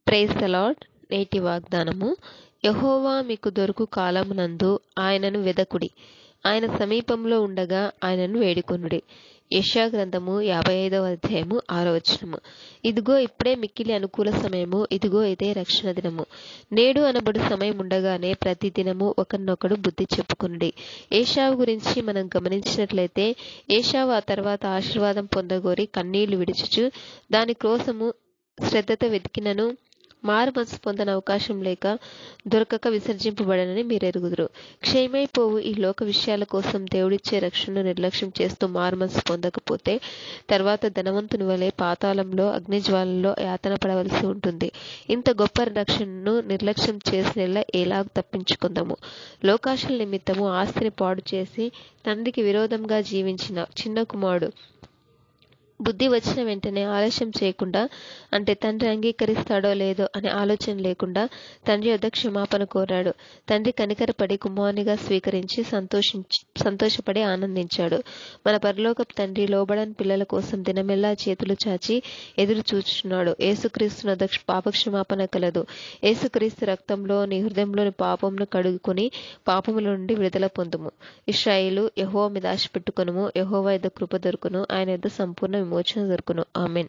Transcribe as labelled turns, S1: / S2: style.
S1: Praise the lord. నేటి వాగ్దానము. యెహోవా మీకు దొరుకు కాలమునందు ఆయనను వెదకుడి, ఆయన సమీపంలో ఉండగా ఆయనను వేడుకొనుడి. యెషయా గ్రంథము 55వ అధ్యాయము 6వ వచనము. ఇదిగో ఇప్పుడే మిక్కిలి అనుకూల సమయము, ఇదిగో ఇదే రక్షణ దినము. నేడు అనబడు సమయం ఉండగానే ప్రతి దినము ఒకరినొకడు బుద్ధి చెప్పుకొనుడి. ఏశావు గురించి మనం గమనించినట్లయితే, ఏశావు ఆ తర్వాత ఆశీర్వాదం పొందగోరి కన్నీళ్లు విడుచుచు దాని కోసము శ్రద్ధతో వెతికినను మారు మనసు పొందని అవకాశం లేక దొరకక విసర్జింపబడనని మీరు ఎరుగుదురు. క్షయమైపోవు ఈ లోక విషయాల కోసం దేవుడిచ్చే రక్షణను నిర్లక్ష్యం చేస్తూ మారు మనసు పొందకపోతే తర్వాత ధనవంతుని వలె పాతాళంలో అగ్నిజ్వాలలో యాతన పడవలసి ఉంటుంది. ఇంత గొప్ప రక్షణను నిర్లక్ష్యం చేసిన ఎలాగ తప్పించుకుందాము? లోకాశల నిమిత్తము ఆస్తిని పాడు చేసి తండ్రికి విరోధంగా జీవించిన చిన్న కుమారుడు బుద్ధి వచ్చిన వెంటనే ఆలస్యం చేయకుండా, అంటే తండ్రి అంగీకరిస్తాడో లేదో అనే ఆలోచన లేకుండా తండ్రి వద్ద క్షమాపణ కోరాడు. తండ్రి కనికరపడి కుమారునిగా స్వీకరించి సంతోషపడి ఆనందించాడు. మన పరలోకపు తండ్రి లోబడని పిల్లల కోసం దినమెల్లా చేతులు చాచి ఎదురు చూచుచున్నాడు. యేసుక్రీస్తు వద్ద పాపక్షమాపణ కలదు. యేసుక్రీస్తు రక్తంలో నీ హృదయంలోని పాపమును కడుగుకొని పాపముల నుండి విడుదల పొందుము. ఇశ్రాయేలు, యెహోవా మీద ఆశ పెట్టుకొనుము. యెహోవా యొద్ద కృప దొరుకును, ఆయన యొద్ద సంపూర్ణ విమోచన దొరుకును. ఆమేన్.